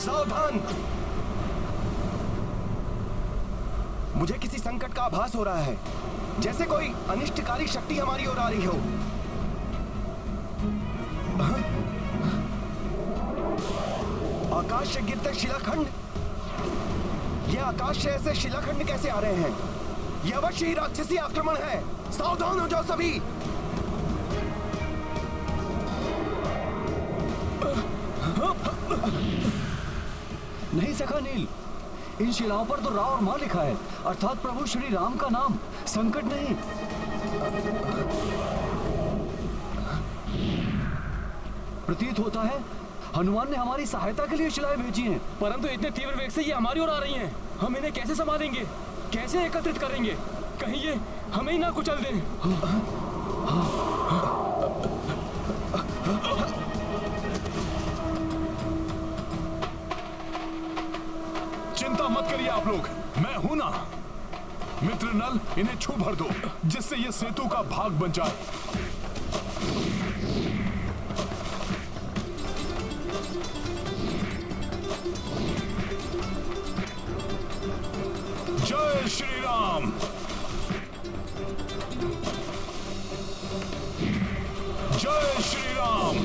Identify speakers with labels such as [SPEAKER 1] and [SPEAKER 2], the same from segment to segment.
[SPEAKER 1] सावधान! मुझे किसी संकट का आभास हो रहा है, जैसे कोई अनिष्टकारी शक्ति हमारी ओर आ रही हो। आकाश से गिरते शिलाखंड? ये आकाश से ऐसे शिलाखंड कैसे आ रहे हैं? यह अवश्य ही राक्षसी आक्रमण है। सावधान हो जाओ सभी।
[SPEAKER 2] नहीं सखा नील, इन शिलाओं पर तो रा और मां लिखा है, अर्थात प्रभु श्री राम का नाम। संकट नहीं। प्रतीत होता है हनुमान ने हमारी सहायता के लिए शिलाएं भेजी हैं।
[SPEAKER 3] परंतु इतने तीव्र वेग से ये हमारी ओर आ रही हैं। हम इन्हें कैसे संभालेंगे, कैसे एकत्रित करेंगे? कहीं ये हमें ही ना कुचल दें।
[SPEAKER 4] चिंता मत करिए आप लोग, मैं हूं ना। मित्र नल, इन्हें छू भर दो, जिससे ये सेतु का भाग बन जाए। जय श्री राम। जय श्री राम।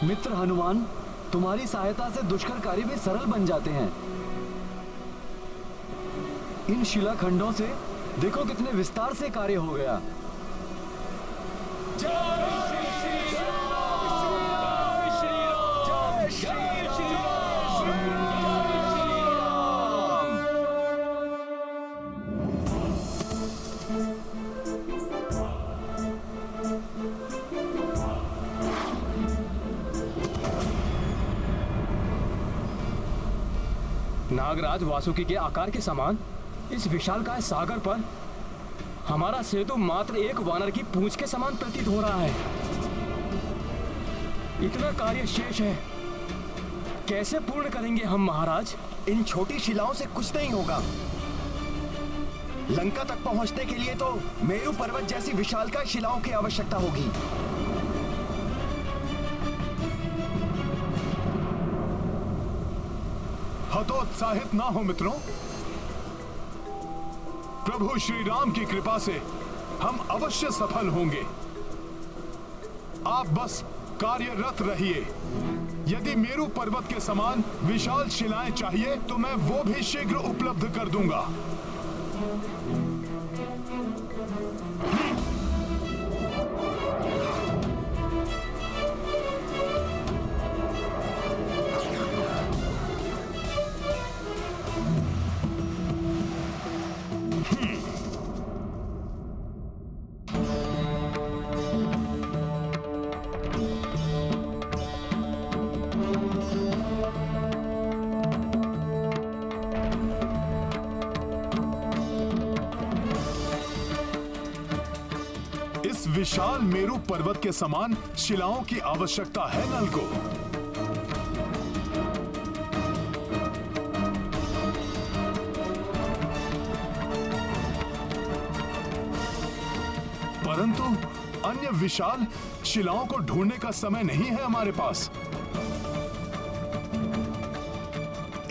[SPEAKER 2] मित्र हनुमान, तुम्हारी सहायता से दुष्कर कार्य भी सरल बन जाते हैं। इन शिलाखंडों से देखो कितने विस्तार से कार्य हो गया।
[SPEAKER 3] नागराज वासुकी के आकार के समान इस विशालकाय सागर पर हमारा सेतु मात्र एक वानर की पूंछ के समान प्रतीत हो रहा है। इतना कार्य शेष है, कैसे पूर्ण करेंगे हम महाराज?
[SPEAKER 1] इन छोटी शिलाओं से कुछ नहीं होगा। लंका तक पहुंचने के लिए तो मेरु पर्वत जैसी विशालकाय शिलाओं की आवश्यकता होगी।
[SPEAKER 4] हतोत्साहित ना हो मित्रों, प्रभु श्री राम की कृपा से हम अवश्य सफल होंगे। आप बस कार्यरत रहिए। यदि मेरु पर्वत के समान विशाल शिलाएं चाहिए तो मैं वो भी शीघ्र उपलब्ध कर दूंगा। विशाल मेरु पर्वत के समान शिलाओं की आवश्यकता है नल को। परंतु अन्य विशाल शिलाओं को ढूंढने का समय नहीं है हमारे पास।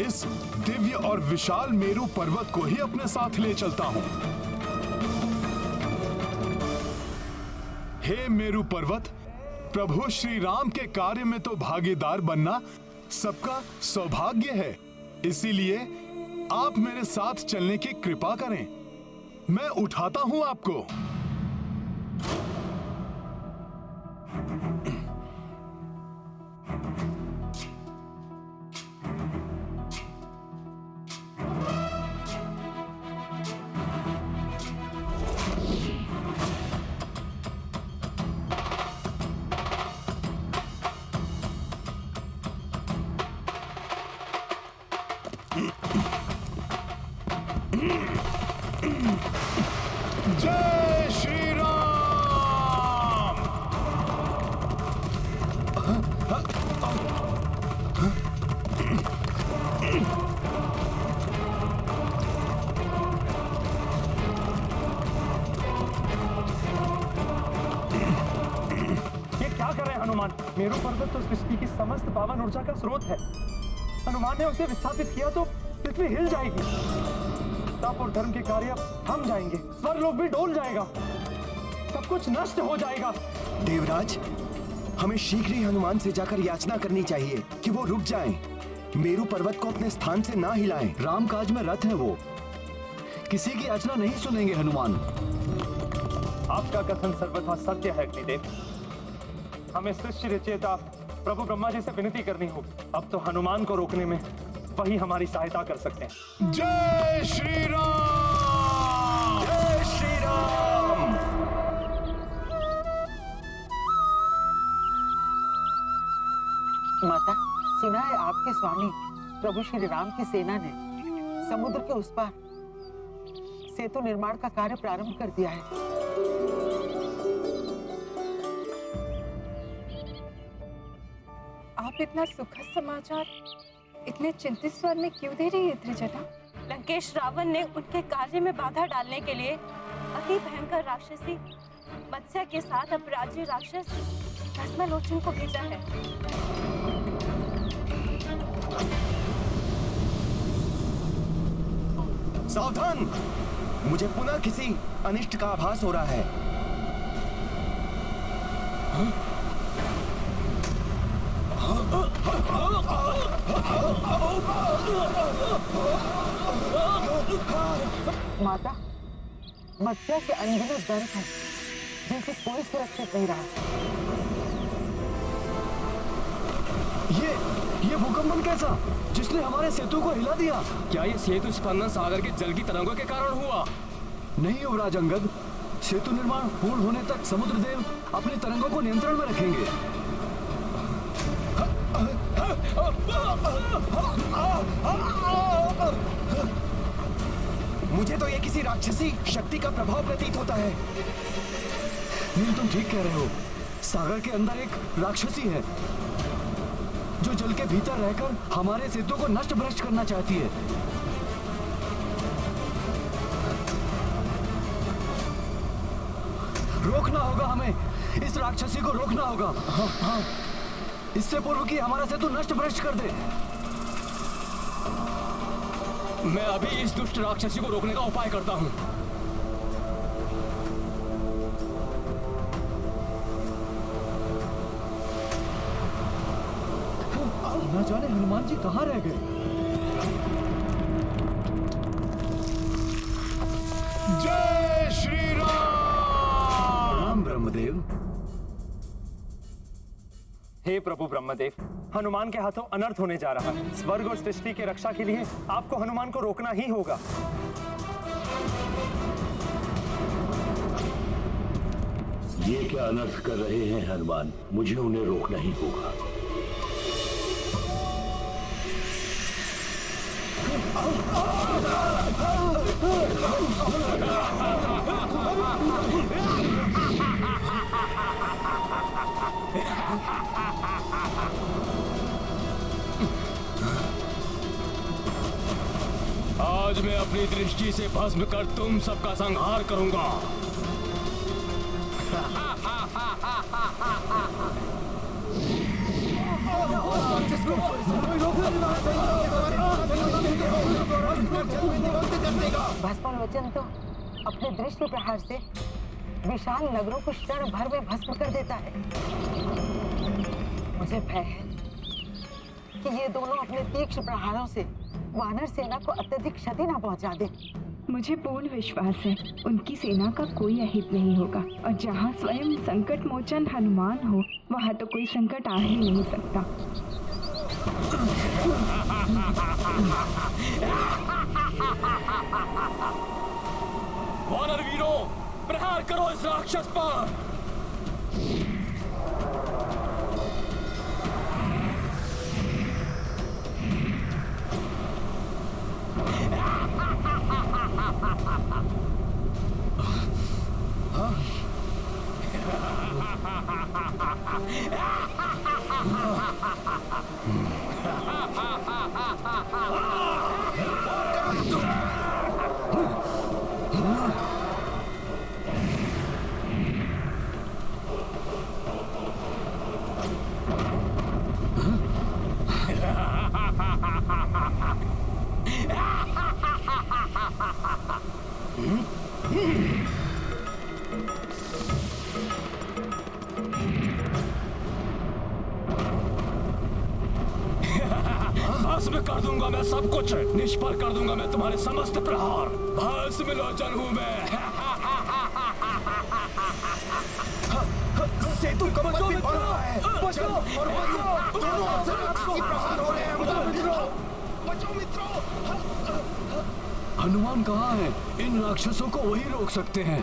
[SPEAKER 4] इस दिव्य और विशाल मेरु पर्वत को ही अपने साथ ले चलता हूं। हे मेरु पर्वत, प्रभु श्री राम के कार्य में तो भागीदार बनना सबका सौभाग्य है। इसीलिए आप मेरे साथ चलने की कृपा करें। मैं उठाता हूं आपको। जय श्री राम।
[SPEAKER 5] ये क्या कर रहे हैं हनुमान? मेरू पर्वत तो सृष्टि की समस्त पावन ऊर्जा का स्रोत है। हनुमान ने उसे विस्थापित किया तो पृथ्वी हिल जाएगी, तप और धर्म के कार्य थम जाएंगे, स्वर्गलोक भी डोल जाएगा, सब कुछ नष्ट हो जाएगा।
[SPEAKER 1] देवराज, हमें शीघ्र ही हनुमान से जाकर याचना करनी चाहिए कि वो रुक जाएं, मेरू पर्वत को अपने स्थान से ना हिलाएं।
[SPEAKER 2] राम काज में रत है वो, किसी की याचना नहीं सुनेंगे हनुमान।
[SPEAKER 5] आपका कथन सर्वथा सत्य है अग्निदेव। हमें सृष्टि रचयिता प्रभु ब्रह्मा जी से विनती करनी होगी। अब तो हनुमान को रोकने में वही हमारी सहायता कर सकते हैं।
[SPEAKER 4] जय श्री राम!
[SPEAKER 1] जय श्री राम!
[SPEAKER 6] माता, सुना है आपके स्वामी प्रभु श्री राम की सेना ने समुद्र के उस पार सेतु निर्माण का कार्य प्रारंभ कर दिया है।
[SPEAKER 7] आप इतना सुखद समाचार इतने चिंतित स्वर में क्यों दे रही है त्रिजना?
[SPEAKER 8] लंकेश रावण ने उनके कार्य में बाधा डालने के लिए अति भयंकर राक्षसी मत्स्य के साथ अपराज्य राक्षस भस्मलोचन को भेजा है।
[SPEAKER 1] सावधान! मुझे पुनः किसी अनिष्ट का आभास हो रहा है।
[SPEAKER 6] माता, मत्स्य के अनगिनत दर्द है जिनसे कोई सुरक्षित नहीं रहा।
[SPEAKER 2] ये भूकंपन कैसा, जिसने हमारे सेतु को हिला दिया?
[SPEAKER 3] क्या ये सेतु स्पंदन सागर के जल की तरंगों के कारण हुआ?
[SPEAKER 2] नहीं युवराज अंगद, सेतु निर्माण पूर्ण होने तक समुद्र देव अपनी तरंगों को नियंत्रण में रखेंगे।
[SPEAKER 1] मुझे तो ये किसी राक्षसी शक्ति का प्रभाव प्रतीत होता है।
[SPEAKER 2] नील, तुम ठीक कह रहे हो। सागर के अंदर एक राक्षसी है जो जल के भीतर रहकर हमारे सेतु को नष्ट भ्रष्ट करना चाहती है। रोकना होगा हमें, इस राक्षसी को रोकना होगा। हाँ, इससे पूर्व कि हमारा सेतु नष्ट भ्रष्ट कर दे।
[SPEAKER 3] मैं अभी इस दुष्ट राक्षसी को रोकने का उपाय करता हूँ।
[SPEAKER 2] न जाने हनुमान जी कहाँ रह गए।
[SPEAKER 4] जय श्री राम!
[SPEAKER 2] राम ब्रह्मदेव।
[SPEAKER 5] हे प्रभु ब्रह्मदेव, हनुमान के हाथों अनर्थ होने जा रहा है। स्वर्ग और सृष्टि की रक्षा के लिए आपको हनुमान को रोकना ही होगा।
[SPEAKER 9] ये क्या अनर्थ कर रहे हैं हनुमान? मुझे उन्हें रोकना ही होगा।
[SPEAKER 3] आज मैं अपनी दृष्टि से भस्म कर तुम सबका संहार करूंगा।
[SPEAKER 6] भस्मलोचन तो अपने दृष्टि प्रहार से विशाल नगरों को क्षण भर में भस्म कर देता है। मुझे भय है कि ये दोनों अपने तीक्ष्ण प्रहारों से वानर सेना को अत्यधिक क्षति न पहुंचा दे।
[SPEAKER 10] मुझे पूर्ण विश्वास है उनकी सेना का कोई अहित नहीं होगा, और जहाँ स्वयं संकट मोचन हनुमान हो वहाँ तो कोई संकट आ ही नहीं सकता।
[SPEAKER 3] वानर वीरों, प्रहार करो इस राक्षस पर। कर दूंगा मैं सब कुछ, निष्फल कर दूंगा मैं तुम्हारे समस्त प्रहार। भस्म लोचन हूँ मैं।
[SPEAKER 1] सेतु का बल भी बढ़ रहा है। जल और वायु दोनों ओर से राक्षसी प्रहार हो रहे हैं। बचाओ मित्रों।
[SPEAKER 2] हनुमान कहाँ है? इन राक्षसों को वही रोक सकते हैं।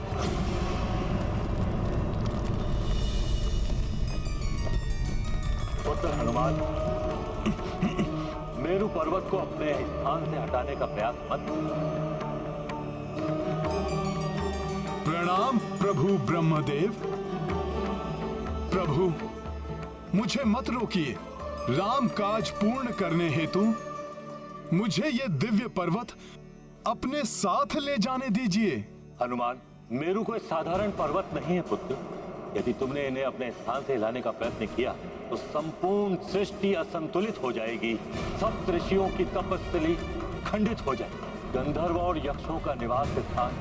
[SPEAKER 9] पुत्र हनुमान, मेरु पर्वत को अपने स्थान से हटाने का प्रयास मत करो।
[SPEAKER 4] प्रणाम प्रभु ब्रह्मदेव। प्रभु, मुझे मत रोकिए। राम काज पूर्ण करने हेतु मुझे ये दिव्य पर्वत अपने साथ ले जाने दीजिए।
[SPEAKER 9] हनुमान, मेरु कोई साधारण पर्वत नहीं है पुत्र। यदि तुमने इन्हें अपने स्थान से हिलाने का प्रयत्न किया तो संपूर्ण सृष्टि असंतुलित हो जाएगी। सब ऋषियों की तपस्थली खंडित हो जाएगी। गंधर्व और यक्षों का निवास स्थान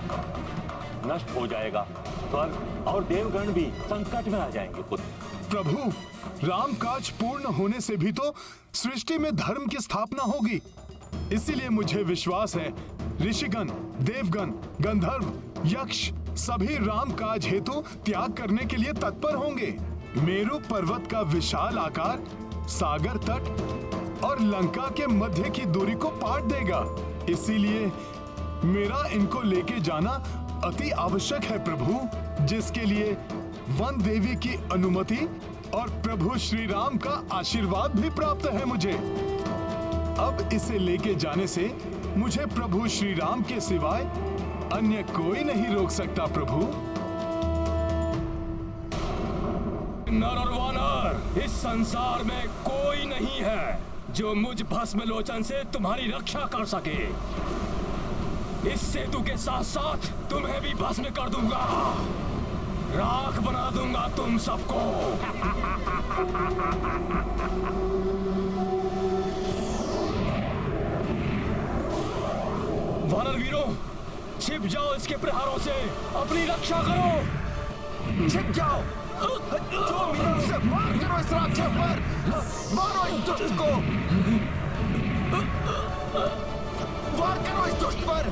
[SPEAKER 9] नष्ट हो जाएगा। स्वर्ग और देवगण भी संकट में आ जाएंगे पुत्र।
[SPEAKER 4] प्रभु, राम काज पूर्ण होने से भी तो सृष्टि में धर्म की स्थापना होगी। इसीलिए मुझे विश्वास है ऋषिगण, देवगण, गंधर्व, यक्ष सभी राम काज हेतु त्याग करने के लिए तत्पर होंगे। मेरु पर्वत का विशाल आकार सागर तट और लंका के मध्य की दूरी को पाट देगा। इसीलिए मेरा इनको लेके जाना अति आवश्यक है प्रभु, जिसके लिए वन देवी की अनुमति और प्रभु श्री राम का आशीर्वाद भी प्राप्त है मुझे। अब इसे लेके जाने से मुझे प्रभु श्री राम के सिवाय अन्य कोई नहीं रोक सकता प्रभु।
[SPEAKER 3] नर और वानर, इस संसार में कोई नहीं है जो मुझ भस्म लोचन से तुम्हारी रक्षा कर सके। इस सेतु के साथ साथ तुम्हें भी भस्म कर दूंगा, राख बना दूंगा तुम सबको। वानर वीरों, छिप जाओ इसके प्रहारों से, अपनी रक्षा करो।
[SPEAKER 1] छिप जाओ। जो वीरों से वार करो इस राक्षस पर। मारो इस दुष्ट को। वार करो इस दुष्ट पर।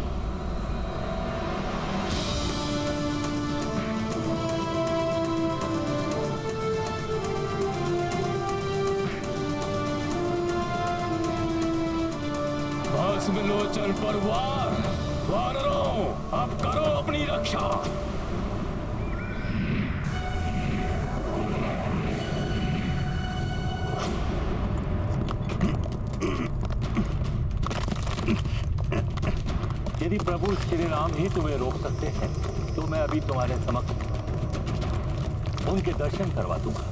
[SPEAKER 3] भस्म लोचन पर वार। वानरों, अब करो अपनी रक्षा।
[SPEAKER 9] यदि प्रभु श्री राम ही तुम्हें रोक सकते हैं तो मैं अभी तुम्हारे समक्ष उनके दर्शन करवा दूंगा।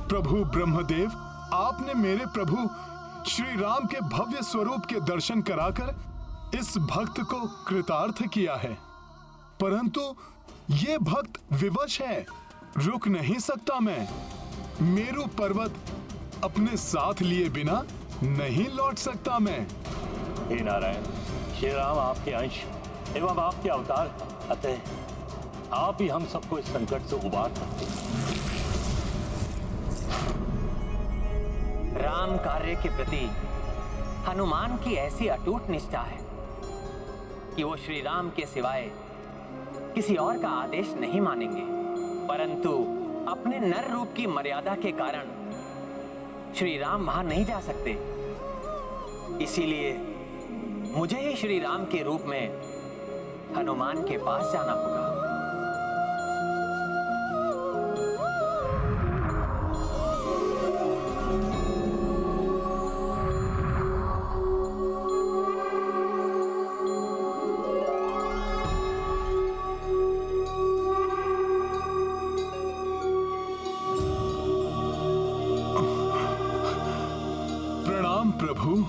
[SPEAKER 4] प्रभु ब्रह्मदेव, आपने मेरे प्रभु श्री राम के भव्य स्वरूप के दर्शन कराकर इस भक्त को कृतार्थ किया है, परंतु ये भक्त विवश है, रुक नहीं सकता मैं। मेरु पर्वत अपने साथ लिए बिना नहीं लौट सकता मैं।
[SPEAKER 9] हे नारायण, श्री राम आपके अंश एवं आपके अवतार, अतः आप ही हम सबको इस संकट से उबार सकते हैं।
[SPEAKER 11] राम कार्य के प्रति हनुमान की ऐसी अटूट निष्ठा है कि वो श्री राम के सिवाय किसी और का आदेश नहीं मानेंगे, परंतु अपने नर रूप की मर्यादा के कारण श्री राम वहां नहीं जा सकते। इसीलिए मुझे ही श्री राम के रूप में हनुमान के पास जाना होगा।
[SPEAKER 4] प्रणाम प्रभु।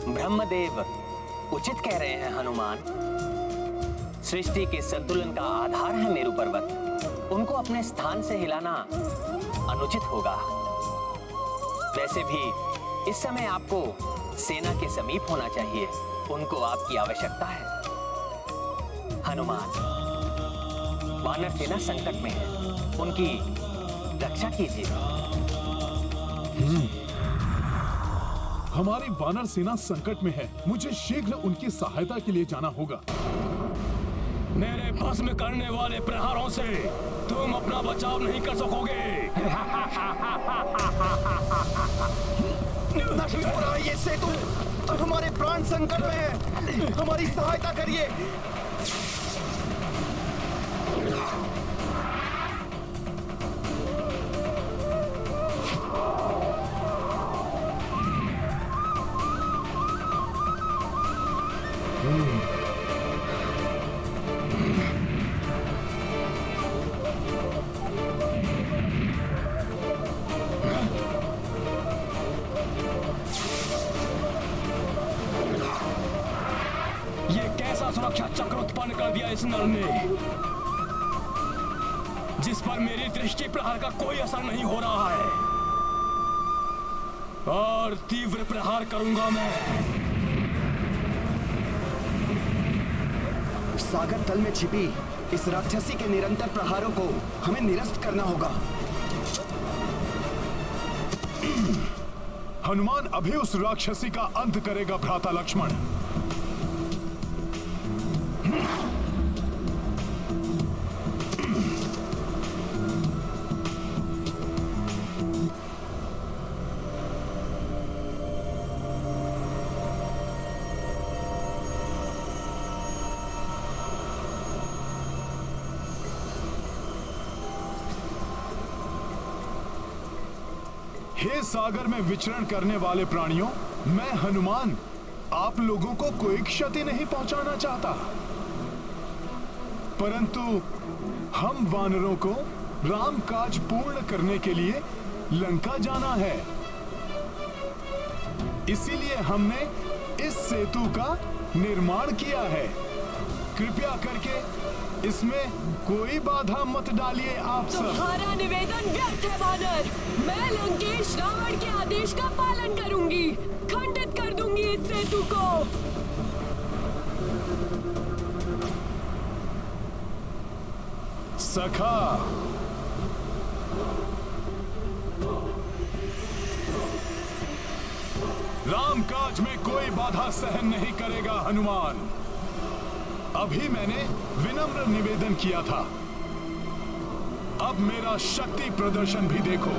[SPEAKER 11] ब्रह्मदेव उचित कह रहे हैं हनुमान। सृष्टि के संतुलन का आधार है मेरु पर्वत। उनको अपने स्थान से हिलाना अनुचित होगा। वैसे भी इस समय आपको सेना के समीप होना चाहिए। उनको आपकी आवश्यकता है। हनुमान, वानर सेना संकट में है, उनकी रक्षा कीजिए।
[SPEAKER 4] हमारी वानर सेना संकट में है। मुझे शीघ्र उनकी सहायता के लिए जाना होगा।
[SPEAKER 3] मेरे भस्म करने वाले प्रहारों से तुम अपना बचाव नहीं कर सकोगे।
[SPEAKER 1] नष्ट हो रहा है ये सेतु। हमारे प्राण संकट में है। हमारी सहायता करिए।
[SPEAKER 3] ये कैसा सुरक्षा चक्र उत्पन्न कर दिया इस नर ने, जिस पर मेरी दृष्टि प्रहार का कोई असर नहीं हो रहा है। और तीव्र प्रहार करूंगा मैं।
[SPEAKER 1] सागर तल में छिपी इस राक्षसी के निरंतर प्रहारों को हमें निरस्त करना होगा।
[SPEAKER 4] हनुमान अभी उस राक्षसी का अंत करेगा भ्राता लक्ष्मण। हे सागर में विचरण करने वाले प्राणियों, मैं हनुमान आप लोगों को कोई क्षति नहीं पहुंचाना चाहता, परंतु हम वानरों को राम काज पूर्ण करने के लिए लंका जाना है। इसीलिए हमने इस सेतु का निर्माण किया है। कृपया करके इसमें कोई बाधा मत डालिए आप सब।
[SPEAKER 8] तुम्हारा निवेदन व्यर्थ है वानर। मैं लंकेश रावण के आदेश का पालन करूंगी। खंडित कर दूंगी इस सेतु को।
[SPEAKER 4] सखा, रामकाज में कोई बाधा सहन नहीं करेगा हनुमान। अभी मैंने विनम्र निवेदन किया था, अब मेरा शक्ति प्रदर्शन भी देखो।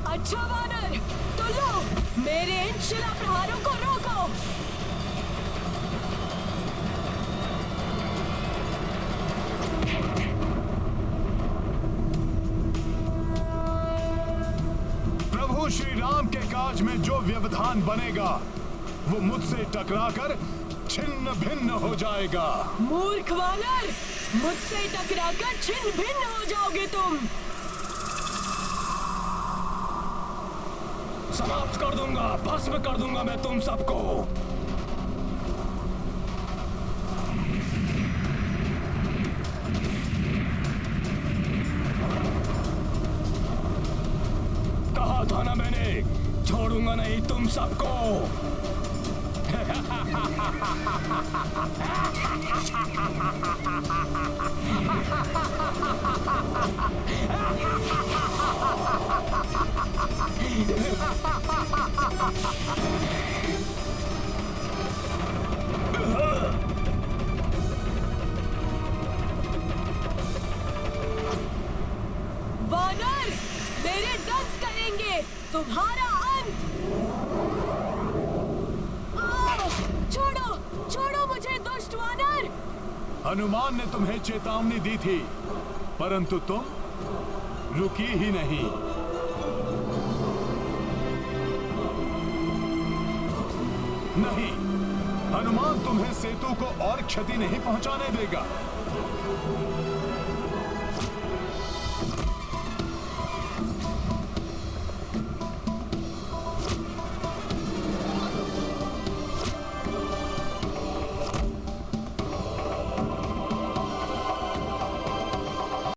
[SPEAKER 8] अच्छा वानर, तो लो मेरे इन शिला प्रहारों को रोको।
[SPEAKER 4] प्रभु श्री राम के काज में जो व्यवधान बनेगा वो मुझसे टकराकर छिन्न भिन्न हो जाएगा।
[SPEAKER 8] मूर्ख वानर, मुझसे टकराकर छिन्न भिन्न हो जाओगे तुम।
[SPEAKER 3] समाप्त कर दूंगा, भस्म कर दूंगा मैं तुम सबको। कहा था ना मैंने, छोड़ूंगा नहीं तुम सबको।
[SPEAKER 12] वानर, मेरे दंत करेंगे तुम्हारा अंत। छोड़ो, छोड़ो मुझे दुष्ट वानर।
[SPEAKER 4] हनुमान ने तुम्हें चेतावनी दी थी, परंतु तुम रुकी ही नहीं। नहीं, हनुमान तुम्हें सेतु को और क्षति नहीं पहुंचाने देगा।